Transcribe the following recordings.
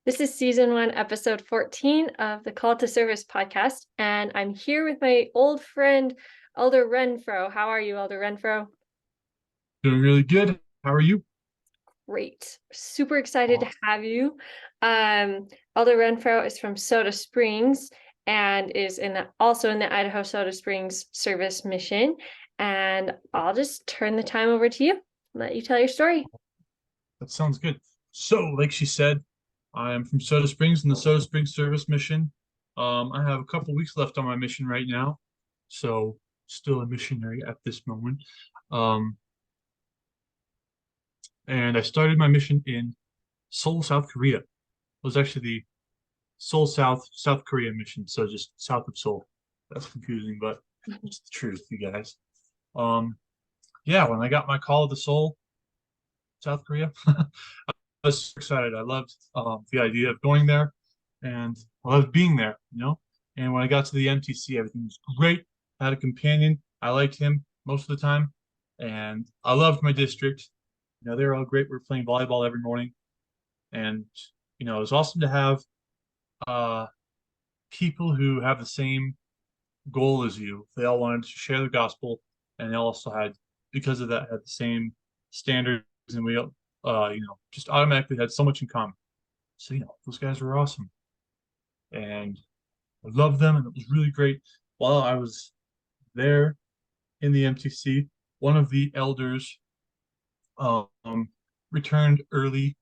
This is season 1, episode 14 of the Call to Service podcast, and I'm here with my old friend, Elder Renfroe. How are you, Elder Renfroe? Doing really good. How are you? Great. Super excited to Awesome. have you. Elder Renfroe is from Soda Springs and is also in the Idaho Soda Springs Service Mission. And I'll just turn the time over to you and let you tell your story. That sounds good. So, like she said, I am from Soda Springs in the Soda Springs Service Mission. I have a couple weeks left on my mission right now, so still a missionary at this moment. Um, and I started my mission in Seoul, South Korea. It was actually the Seoul, South Korea mission, so just south of Seoul. That's confusing, but it's the truth, you guys. Um, yeah, when I got my call to Seoul, South Korea, was so excited. I loved the idea of going there, and I loved being there. And when I got to the MTC, everything was great. I had a companion. I liked him most of the time, and I loved my district. They were all great. We were playing volleyball every morning, and it was awesome to have uh, people who have the same goal as you. They all wanted to share the gospel, and they also had, because of that, had the same standards, and we, just automatically had so much in common. So, those guys were awesome. And I loved them, and it was really great. While I was there in the MTC, one of the elders um, returned early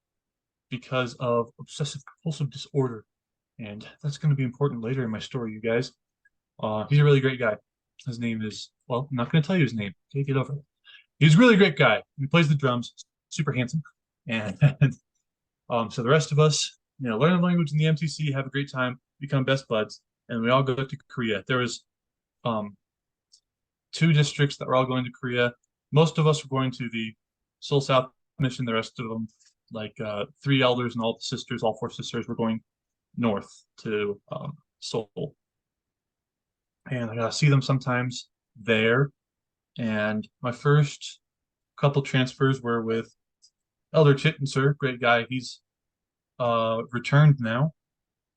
because of obsessive compulsive disorder. And that's going to be important later in my story, you guys. He's a really great guy. His name is, well, I'm not going to tell you his name. Okay, get over it. He's a really great guy. He plays the drums, super handsome. And so the rest of us, learn the language in the MTC, have a great time, become best buds, and we all go to Korea. There was um, two districts that were all going to Korea. Most of us were going to the Seoul South mission. The rest of them, like three elders and all the sisters, all four sisters, were going north to Seoul. And I got to see them sometimes there. And my first couple transfers were with Elder Chittenser, great guy. He's returned now,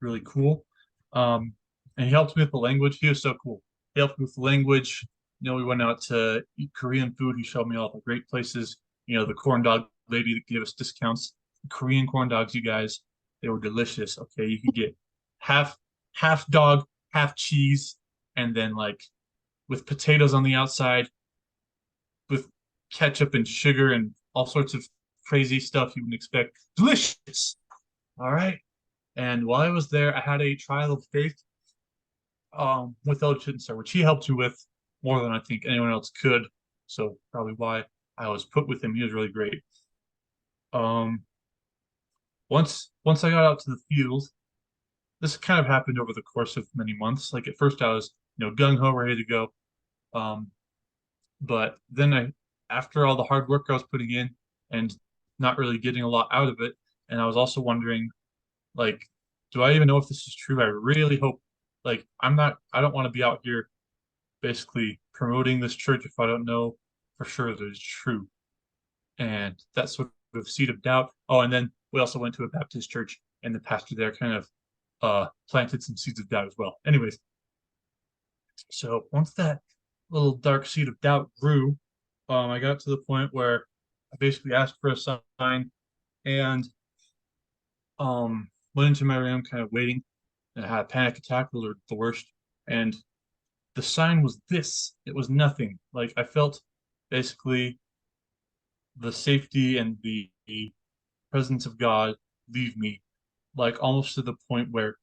really cool. Um, and he helped me with the language. He was so cool. He helped me with the language. We went out to eat Korean food. He showed me all the great places. The corn dog lady that gave us discounts. The Korean corn dogs, you guys, they were delicious. Okay, you could get half half dog, half cheese, and then like with potatoes on the outside, with ketchup and sugar and all sorts of crazy stuff you wouldn't expect. Delicious. All right. And while I was there, I had a trial of faith with El Chittenstar, which he helped you with more than I think anyone else could. So probably why I was put with him. He was really great. Um, once I got out to the field, this kind of happened over the course of many months. Like at first, I was gung ho, ready to go. Um, but then after all the hard work I was putting in and not really getting a lot out of it, and I was also wondering, like, do I even know if this is true? I really hope, like, I don't want to be out here basically promoting this church if I don't know for sure that it's true. And that sort of seed of doubt. Oh, and then we also went to a Baptist church, and the pastor there kind of planted some seeds of doubt as well. Anyways, so once that little dark seed of doubt grew, I got to the point where I basically asked for a sign and went into my room kind of waiting, and I had a panic attack, the worst. And the sign was this. It was nothing. Like I felt basically the safety and the presence of God leave me, like almost to the point where,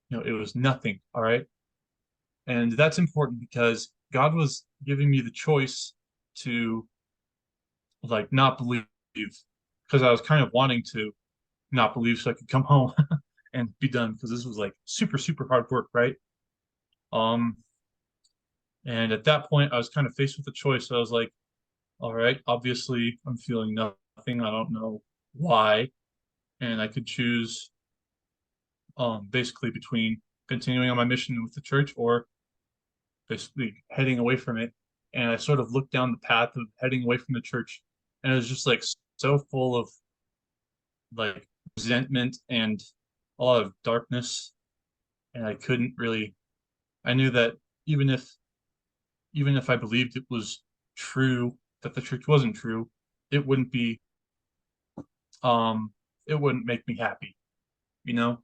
it was nothing. All right. And that's important because God was giving me the choice to like not believe because I was kind of wanting to not believe so I could come home and be done because this was like super, super hard work, right? Um, and at that point, I was kind of faced with a choice. So I was like, all right, obviously, I'm feeling nothing. I don't know why. And I could choose basically between continuing on my mission with the church or basically heading away from it. And I sort of looked down the path of heading away from the church, and it was just like so full of like resentment and a lot of darkness, and I couldn't really. I knew that even if even if I believed it was true, that the church wasn't true, it wouldn't be it wouldn't make me happy, you know?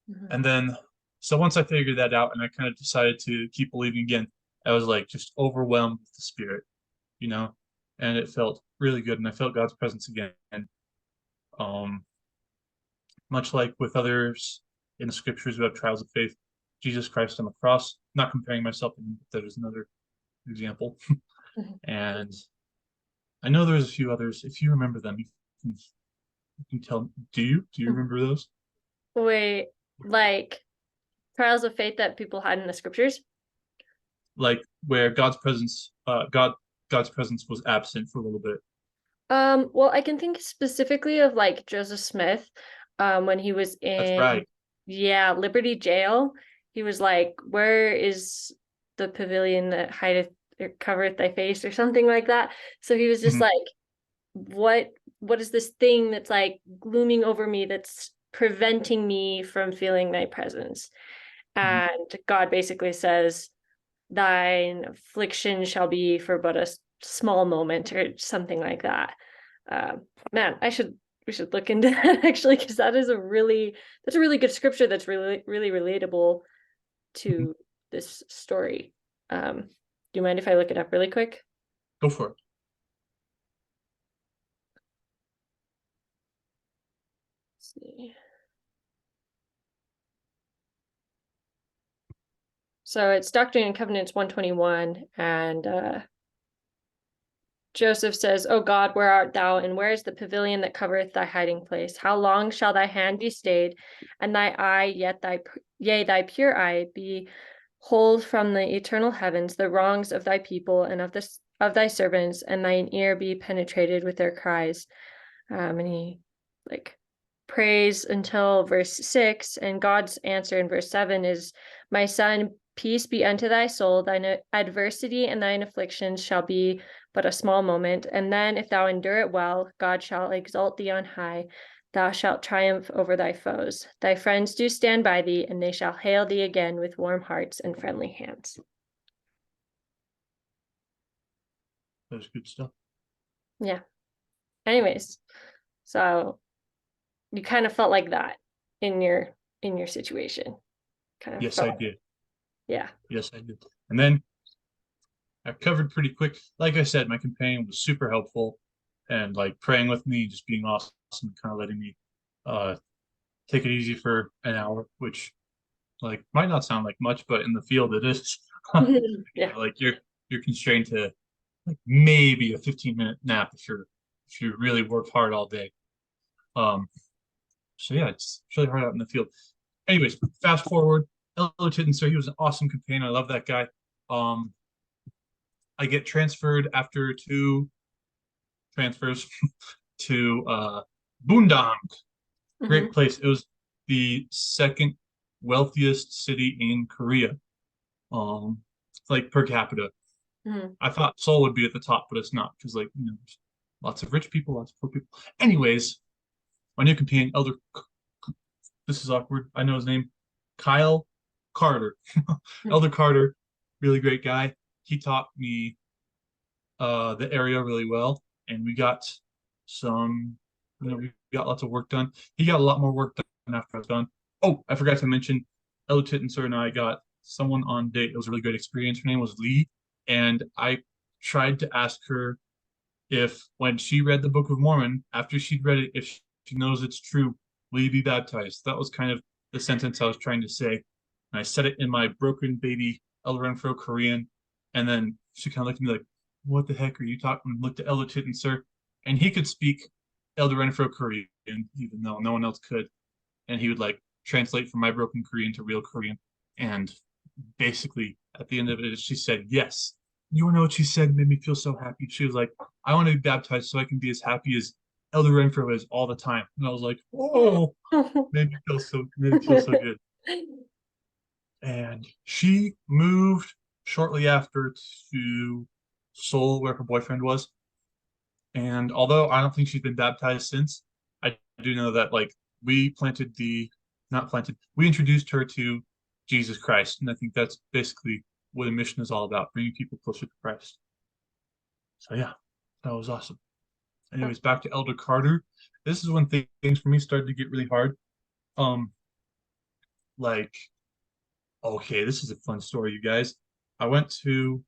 Mhm. And then so once I figured that out and I kind of decided to keep believing again, I was like just overwhelmed with the spirit, you know, and it felt really good and I felt God's presence again. Um, Much like with others in the scriptures who have trials of faith, Jesus Christ on the cross, not comparing myself to him, but there's another example. Mhm. And I know there's a few others. If you remember them, you can tell. Do you? Do you remember those? Wait, like trials of faith that people had in the scriptures? Like where God's presence was absent for a little bit. Well, I can think specifically of like Joseph Smith, when he was That's in, right. yeah, Liberty Jail. He was like, "Where is the pavilion that hideth or covereth thy face," or something like that. So he was just Mhm, like, "What, what is this thing that's like glooming over me that's preventing me from feeling thy presence?" mhm. And God basically says, "Thine affliction shall be for but a small moment," or something like that. Man, we should look into that actually, because that's a really good scripture that's really relatable Mhm. to this story. Do you mind if I look it up really quick? Go for it. Let's see. So it's Doctrine and Covenants 121, and Joseph says, "O God, where art thou, and where is the pavilion that covereth thy hiding place? How long shall thy hand be stayed, and thy eye, yet thy pure eye, behold from the eternal heavens the wrongs of thy people and of thy servants, and thine ear be penetrated with their cries?" And he like prays until verse 6, and God's answer in verse 7 is, "My son, peace be unto thy soul. Thine adversity and thine afflictions shall be but a small moment, and then if thou endure it well, God shall exalt thee on high. Thou shalt triumph over thy foes. Thy friends do stand by thee, and they shall hail thee again with warm hearts and friendly hands." That was good stuff. Yeah. Anyways, so you kind of felt like that in your situation. Kind of Yes, I felt, did. yeah. Yes, I did. And then I covered pretty quick. Like I said, my companion was super helpful and like praying with me, just being awesome, kind of letting me uh take it easy for an hour, which like might not sound like much, but in the field it is. Yeah. Like you're constrained to like maybe a 15-minute nap if you really work hard all day. Um, so yeah, it's really hard out in the field. Anyways, fast forward. Elder Tittenser, he was an awesome companion. I love that guy. Um, I get transferred after two transfers to Bundang. Great Hmm. place. It was the second wealthiest city in Korea. Like per capita. Hmm. I thought Seoul would be at the top, but it's not because there's lots of rich people, lots of poor people. Anyways, my new companion, Elder, this is awkward. I know his name, Kyle Carter. Elder Carter, really great guy. He taught me the area really well, and we got some, we got lots of work done. He got a lot more work done after I was done. Oh, I forgot to mention, Ella Tittenser and I got someone on date. It was a really great experience. Her name was Lee, and I tried to ask her if, when she read the Book of Mormon, after she'd read it, if she knows it's true, will you be baptized? That was kind of the sentence I was trying to say. And I said it in my broken baby El Renfroe Korean, and then she kind of looked at me like, what the heck are you talking? And looked at Elder Titten, sir, and he could speak Elder Renfroe Korean, even though no one else could. And he would like translate from my broken Korean to real Korean. And basically, at the end of it, she said, yes. You wanna know what she said? It made me feel so happy. She was like, I want to be baptized so I can be as happy as Elder Renfroe is all the time. And I was like, oh, made me feel so good. And she moved shortly after to Seoul, where her boyfriend was. And although I don't think she's been baptized since, I do know that like we planted the not planted. We introduced her to Jesus Christ, and I think that's basically what a mission is all about: bringing people closer to Christ. So yeah, that was awesome. Oh. Anyways, back to Elder Carter. This is when things for me started to get really hard. Um, like, okay, this is a fun story, you guys. I went to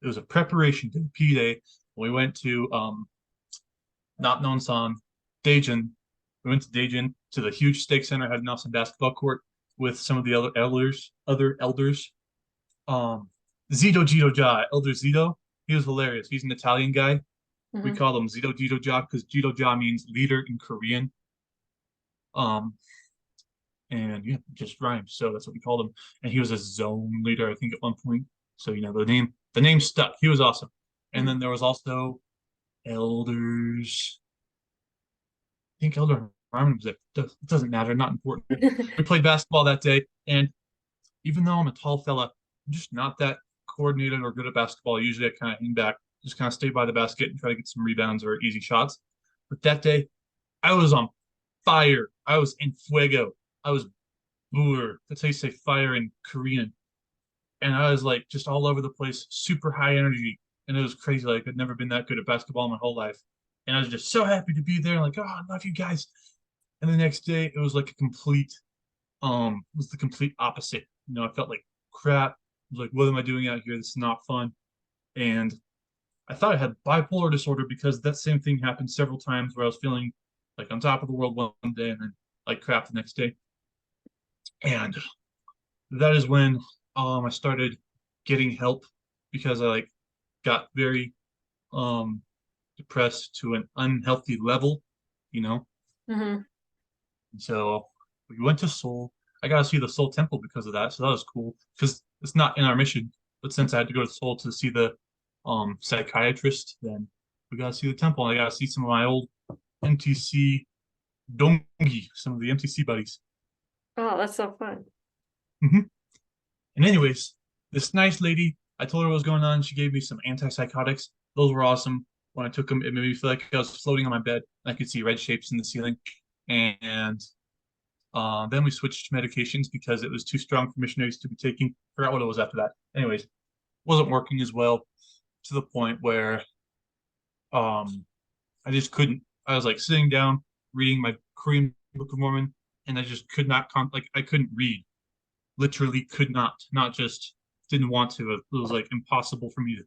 it was a preparation day, P day. We went to not known song, Daejeon. We went to Daejeon to the huge stake center, had an awesome basketball court with some of the other elders. Um, Zito Gito Ja, Elder Zito. He was hilarious. He's an Italian guy. We Mhm. call him Zito Gito Ja because Gito Ja means leader in Korean. Um, and yeah, just rhymes. So that's what we called him. And he was a zone leader, I think, at one point. So the name stuck. He was awesome. And Mhm. then there was also elders. I think Elder Harmon was there. It doesn't matter, not important. We played basketball that day, and even though I'm a tall fella, I'm just not that coordinated or good at basketball. Usually I kind of hang back, just kind of stay by the basket and try to get some rebounds or easy shots. But that day, I was on fire. I was en fuego. I was bur. That's how you say fire in Korean. And I was like just all over the place, super high energy. And it was crazy. Like I'd never been that good at basketball my whole life. And I was just so happy to be there. Like, oh, I love you guys. And the next day it was like it was the complete opposite. I felt like crap. I was like, what am I doing out here? This is not fun. And I thought I had bipolar disorder because that same thing happened several times where I was feeling like on top of the world one day and then like crap the next day. And that is when I started getting help because I like got very um depressed to an unhealthy level, you know. Mhm. And so we went to Seoul. I got to see the Seoul Temple because of that, so that was cool because it's not in our mission. But since I had to go to Seoul to see the psychiatrist, then we got to see the temple. And I got to see some of my old MTC dongi, some of the MTC buddies. Oh, that's so fun. Hmm. And anyways, this nice lady, I told her what was going on. She gave me some antipsychotics. Those were awesome. When I took them, it made me feel like I was floating on my bed. I could see red shapes in the ceiling. And then we switched medications because it was too strong for missionaries to be taking. Forgot what it was after that. Anyways, wasn't working as well to the point where um, I just couldn't. I was like sitting down reading my Korean Book of Mormon, and I just could not like I couldn't read. Literally could not. Not just didn't want to. It was like impossible for me to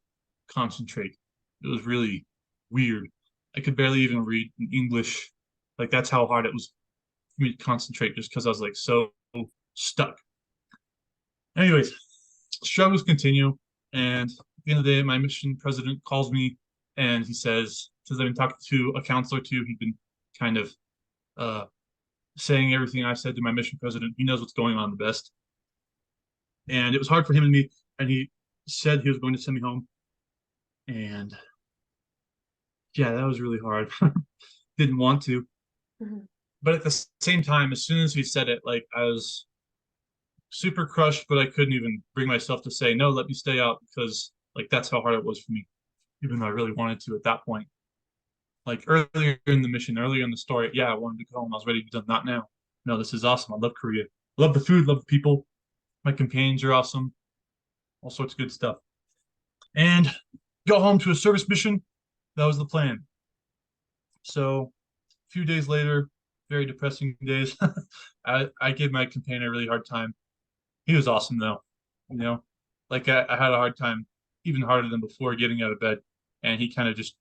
concentrate. It was really weird. I could barely even read in English. Like that's how hard it was for me to concentrate, just because I was like so stuck. Anyways, struggles continue, and at the end of the day, my mission president calls me, and he says, since I've been talking to a counselor too, he's been kind of uh, saying everything I said to my mission president. He knows what's going on the best, and it was hard for him and me. And he said he was going to send me home, and yeah, that was really hard. Didn't want to, Mhm. but at the same time, as soon as he said it, like I was super crushed, but I couldn't even bring myself to say no. Let me stay out because like that's how hard it was for me, even though I really wanted to at that point. Like earlier in the mission, earlier in the story, yeah, I wanted to go home. I was ready to be done. Not now. No, this is awesome. I love Korea. Love the food, love the people. My companions are awesome. All sorts of good stuff. And go home to a service mission. That was the plan. So a few days later, very depressing days. I gave my companion a really hard time. He was awesome though. You know, like I had a hard time, even harder than before, getting out of bed, and he kind of just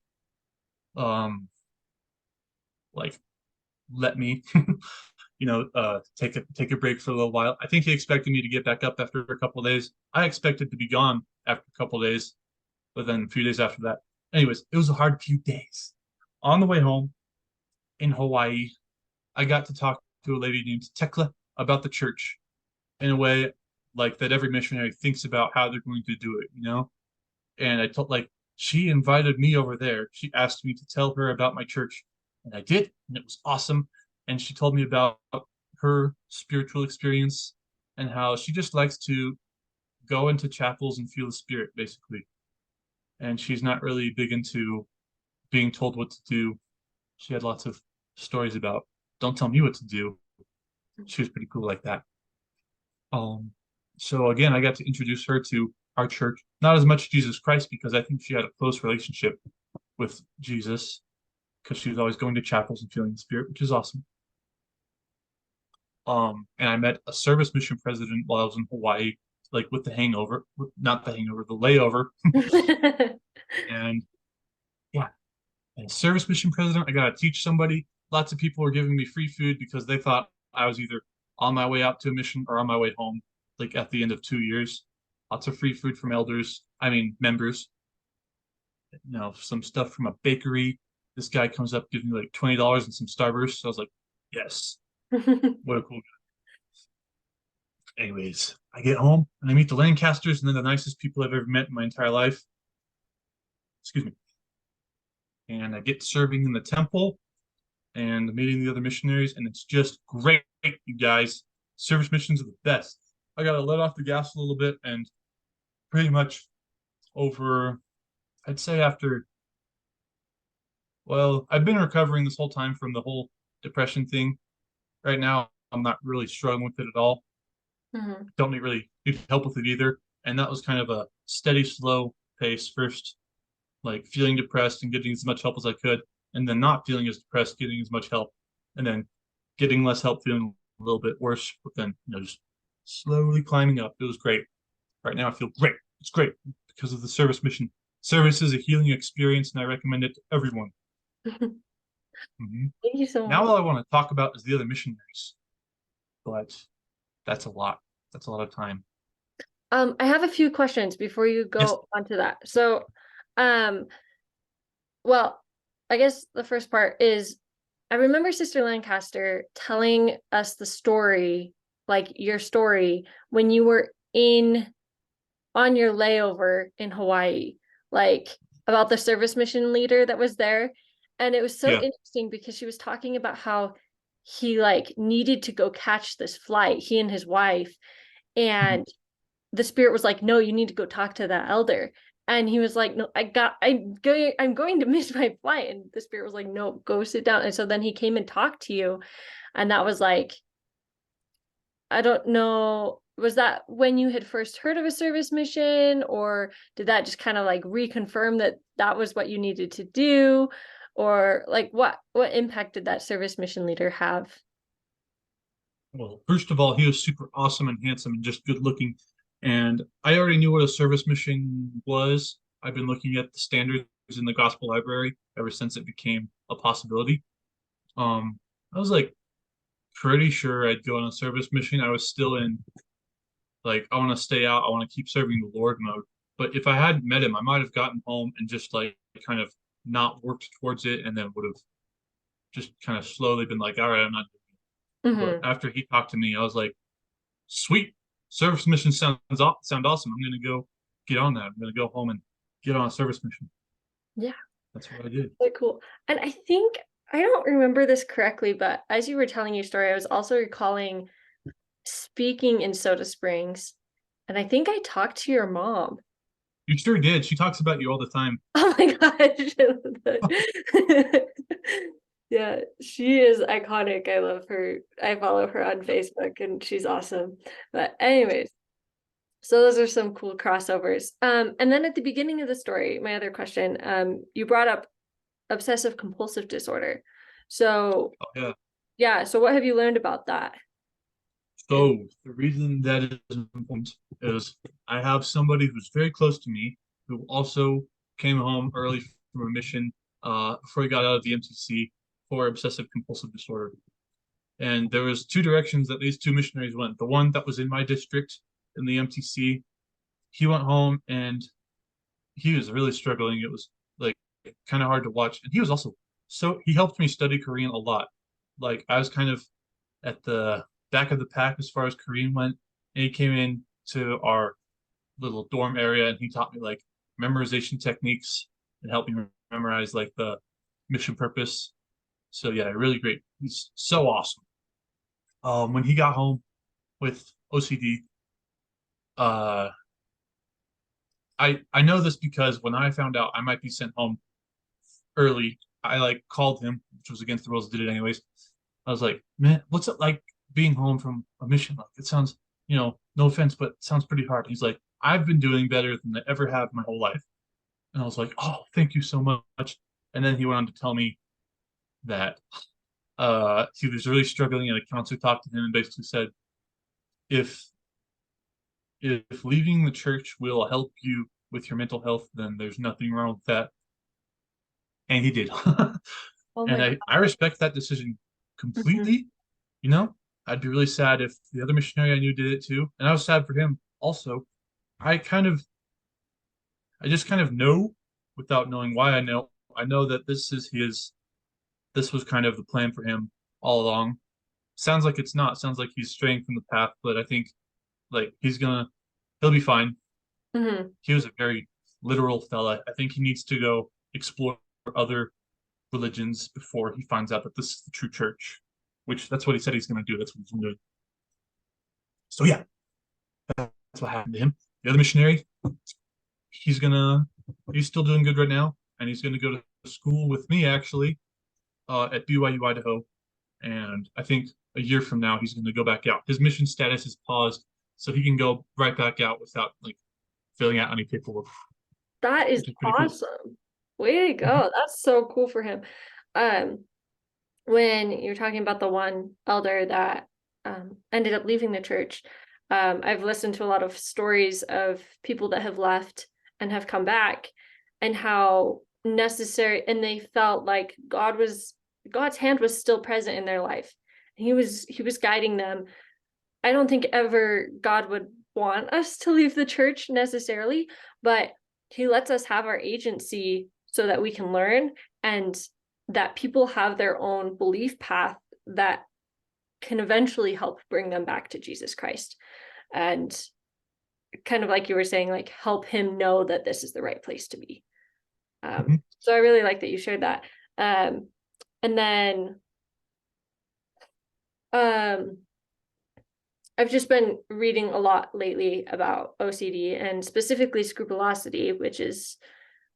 like let me take a break for a little while. I think he expected me to get back up after a couple of days. I expected to be gone after a couple of days, but then a few days after that. Anyways, it was a hard few days. On the way home in Hawaii, I got to talk to a lady named Tekla about the church in a way like that every missionary thinks about how they're going to do it. And I told like she invited me over there. She asked me to tell her about my church, and I did, and it was awesome. And she told me about her spiritual experience and how she just likes to go into chapels and feel the spirit, basically. And she's not really big into being told what to do. She had lots of stories about don't tell me what to do. She was pretty cool like that. Um, so again, I got to introduce her to our church, not as much Jesus Christ because I think she had a close relationship with Jesus because she was always going to chapels and feeling the Spirit, which is awesome. And I met a service mission president while I was in Hawaii, like with the hangover, not the hangover, the layover. And yeah, and service mission president, I got to teach somebody. Lots of people were giving me free food because they thought I was either on my way out to a mission or on my way home, like at the end of 2 years. Lots of free food from members. Some stuff from a bakery. This guy comes up, gives me like $20 and some Starburst. So I was like, yes, what a cool guy. Anyways, I get home and I meet the Lancasters and they're the nicest people I've ever met in my entire life. Excuse me. And I get serving in the temple and meeting the other missionaries, and it's just great, you guys. Service missions are the best. I got to let off the gas a little bit, and pretty much over, I'd say after, well, I've been recovering this whole time from the whole depression thing. Right now, I'm not really struggling with it at all. Mhm. Don't really need help with it either. And that was kind of a steady, slow pace. First, like feeling depressed and getting as much help as I could, and then not feeling as depressed, getting as much help, and then getting less help, feeling a little bit worse, but then just slowly climbing up. It was great. Right now I feel great. It's great because of the service mission. Service is a healing experience, and I recommend it to everyone. Mhm. Thank you so Now much. all I want to talk about is the other missionaries, but that's a lot. That's a lot of time. I have a few questions before you Yes. go on to that. So, um, well, I guess the first part is I remember Sister Lancaster telling us the story, like your story, when you were in on your layover in Hawaii, like about the service mission leader that was there. And it was so Yeah. interesting because she was talking about how he like needed to go catch this flight, he and his wife, Mhm. and the spirit was like, no, you need to go talk to that elder. And he was like, no, I'm going to miss my flight. And the spirit was like, no, go sit down. And so then he came and talked to you. And that was like, I don't know, was that when you had first heard of a service mission, or did that just kind of like reconfirm that that was what you needed to do? Or like what impact did that service mission leader have? Well, first of all, he was super awesome and handsome and just good looking. And I already knew what a service mission was. I've been looking at the standards in the gospel library ever since it became a possibility. I was like pretty sure I'd go on a service mission. I was still in like I want to stay out, I want to keep serving the Lord mode. But if I hadn't met him, I might have gotten home and just like kind of not worked towards it and then would have just kind of slowly been like, all right, I'm not. But Hmm. after he talked to me, I was like, sweet. Service mission sound awesome. I'm gonna go get on that. I'm gonna go home and get on a service mission. Yeah, That's what I did. really cool. And I think I don't remember this correctly, but as you were telling your story, I was also recalling speaking in Soda Springs, and I think I talked to your mom. You sure did. She talks about you all the time. Oh my gosh. Yeah, she is iconic. I love her. I follow her on Facebook and she's awesome. But anyways, so those are some cool crossovers. And then at the beginning of the story, my other question, you brought up obsessive compulsive disorder. So Oh, yeah. yeah, so what have you learned about that? And So the reason that is important is I have somebody who's very close to me who also came home early from a mission before he got out of the MTC for obsessive compulsive disorder. And there was two directions that these two missionaries went. The one that was in my district in the MTC, he went home and he was really struggling. It was like kind of hard to watch. And he was also so he helped me study Korean a lot. Like I was kind of at the back of the pack as far as Korean went. And he came in to our little dorm area and he taught me like memorization techniques and helped me memorize like the mission purpose. So yeah, really great. He's so awesome. When he got home with OCD, uh, I know this because when I found out I might be sent home early, I like called him, which was against the rules, did it anyways. I was like, man, what's it like being home from a mission? Like, it sounds, no offense, but it sounds pretty hard. He's like, I've been doing better than I ever have my whole life. And I was like, oh, thank you so much. And then he went on to tell me that he was really struggling, and a counselor talked to him and basically said, if if leaving the church will help you with your mental health, then there's nothing wrong with that. And he did. Oh And my I respect that decision God. completely. You know, I'd be really sad if the other missionary I knew did it too. And I was sad for him also. I kind of, I just kind of know without knowing why I know. I know that this was kind of the plan for him all along. Sounds like it's not. Sounds like he's straying from the path, but I think like he'll be fine. Hmm. He was a very literal fella. I think he needs to go explore other religions before he finds out that this is the true church, which that's what he said he's going to do. That's what he's going to do. So yeah, that's what happened to him. The other missionary, he's gonna, he's still doing good right now, and he's going to go to school with me actually at BYU Idaho, and I think a year from now he's going to go back out. His mission status is paused, so he can go right back out without like filling out any paperwork, That is which is pretty cool. awesome. Way to Mhm. go. That's so cool for him. Um, when you're talking about the one elder that ended up leaving the church, I've listened to a lot of stories of people that have left and have come back, and how necessary, and they felt like God's hand was still present in their life. He was guiding them. I don't think ever God would want us to leave the church necessarily, but he lets us have our agency so that we can learn, and that people have their own belief path that can eventually help bring them back to Jesus Christ. And kind of like you were saying, like help him know that this is the right place to be. Mhm. So I really like that you shared that. Um, and then um, I've just been reading a lot lately about OCD, and specifically scrupulosity, which is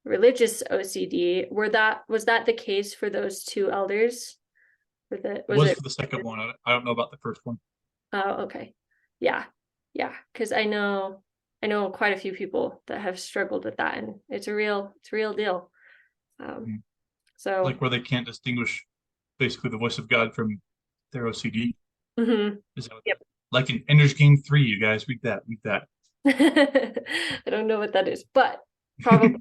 religious OCD. Was that the case for those two elders? Was Was it? for the second one. I don't know about the first one. Oh, okay. Yeah. Yeah, because I know quite a few people that have struggled with that, and it's a real deal. Um, Mhm. so Like where they can't distinguish basically the voice of God from their OCD. mhm. Is that what Yep. like in Ender's Game 3, you guys read that, read that. I don't know what that is, but probably.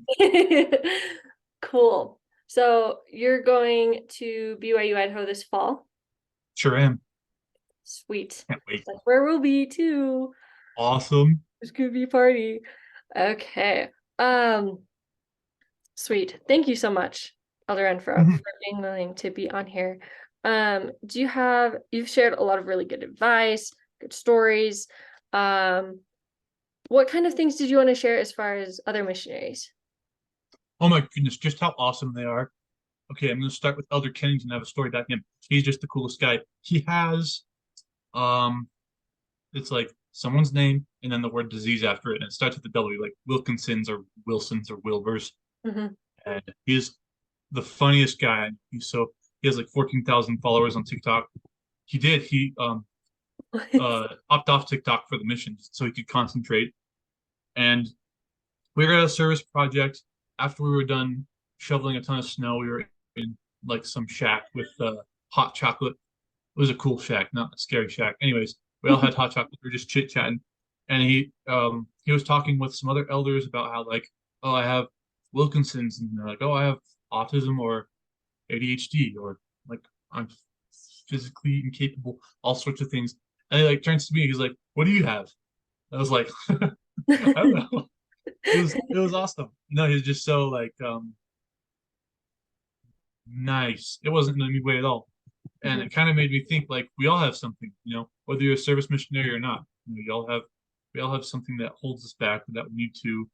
Cool. So you're going to BYU Idaho this fall. Sure am. Sweet. Can't wait. That's where we'll be too. Awesome. It's gonna be a party. Okay. Um, Sweet. Thank you so much, Elder Renfroe, Mhm. for being willing to be on here. You've shared a lot of really good advice, good stories. Um, what kind of things did you want to share as far as other missionaries? Oh my goodness, just how awesome they are. Okay, I'm gonna start with Elder Kennington. I have a story about him. He's just the coolest guy. He has um it's like someone's name and then the word disease after it, and it starts with the W, like Wilkinson's or Wilson's or Wilbur's. Mhm. And he's the funniest guy. He has like 14,000 followers on TikTok. He opted off TikTok for the mission so he could concentrate. And we were at a service project. After we were done shoveling a ton of snow, we were in like some shack with hot chocolate. It was a cool shack, not a scary shack. Anyways, we all had hot chocolate. We were just chit chatting, and he was talking with some other elders about how like, oh, I have Wilkinson's, and they're like, oh, I have autism or ADHD, or like I'm physically incapable, all sorts of things. And he like turns to me, he's like, what do you have? I was like, I don't know. It was awesome. No, he's just so like nice. It wasn't in any way at all. And Mhm. it kind of made me think like we all have something, whether you're a service missionary or not. We all have something that holds us back that we need to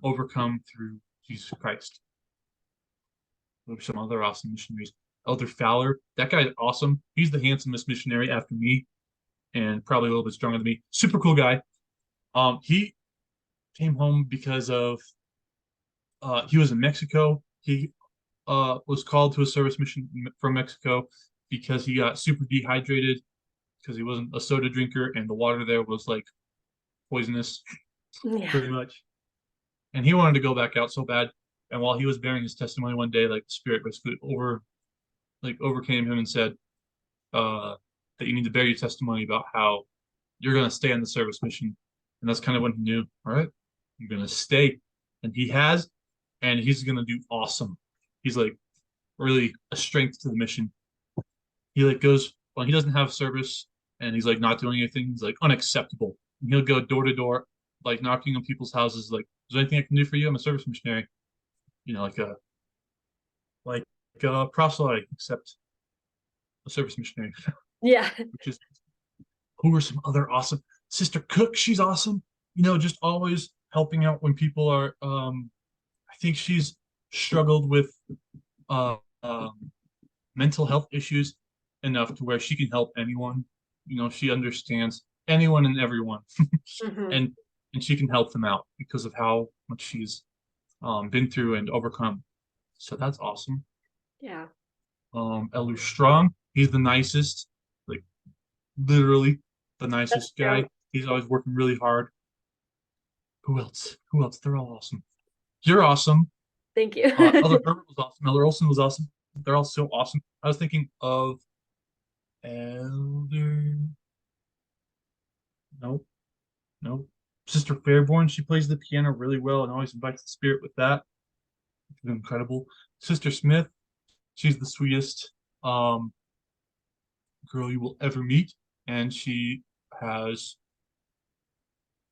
overcome through Jesus Christ. There's some other awesome missionaries. Elder Fowler, that guy's awesome. He's the handsomest missionary after me, and probably a little bit stronger than me. Super cool guy. He came home because of he was in Mexico. He was called to a service mission from Mexico. because he got super dehydrated because he wasn't a soda drinker and the water there was like poisonous, Yeah. pretty much. And he wanted to go back out so bad. And while he was bearing his testimony one day, like the spirit basically overcame him and said, that you need to bear your testimony about how you're gonna stay on the service mission. And that's kind of when he knew, all right, you're gonna stay. And he has, and he's gonna do awesome. He's like really a strength to the mission. He like goes when he doesn't have service and he's like not doing anything, he's like unacceptable. And he'll go door to door, like knocking on people's houses, like, is there anything I can do for you? I'm a service missionary. You know, like a proselyte, except a service missionary, Yeah. which is who are some other awesome Sister Cook, she's awesome. You know, just always helping out when people are I think she's struggled with uh um mental health issues enough to where she can help anyone. You know, she understands anyone and everyone, Hmm. and she can help them out because of how much she's been through and overcome. So that's awesome. Yeah. Elder Strong, he's the nicest, like literally the That's nicest true. guy. He's always working really hard. Who else? Who else? They're all awesome. You're awesome. Thank you. Elder Herbert was awesome. Elder Olson was awesome. They're all so awesome. I was thinking of Elder. Nope, nope. Sister Fairborn, she plays the piano really well and always invites the spirit with that. It's incredible. Sister Smith, she's the sweetest girl you will ever meet, and she has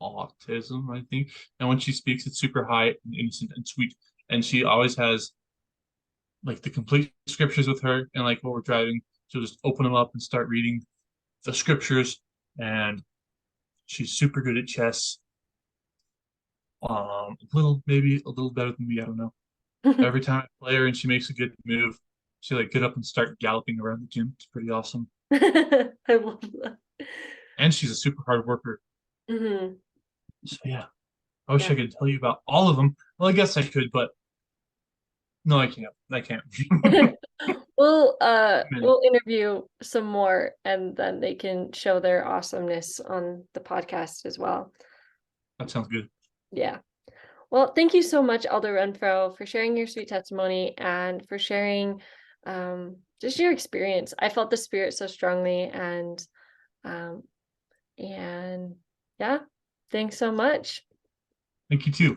autism, I think. And when she speaks, it's super high and innocent and sweet. And she always has like the complete scriptures with her. And like while we're driving, she'll just open them up and start reading the scriptures. And she's super good at chess. Maybe a little better than me. I don't know. Every time I play her and she makes a good move, she like get up and start galloping around the gym. It's pretty awesome. I love that. And she's a super hard worker. Hmm. So yeah, I wish Yeah. I could tell you about all of them. Well, I guess I could, but no, I can't. I can't. Many. We'll interview some more and then they can show their awesomeness on the podcast as well. That sounds good. Yeah. Well, thank you so much, Elder Renfro, for sharing your sweet testimony and for sharing just your experience. I felt the spirit so strongly um and yeah, thanks so much. Thank you too.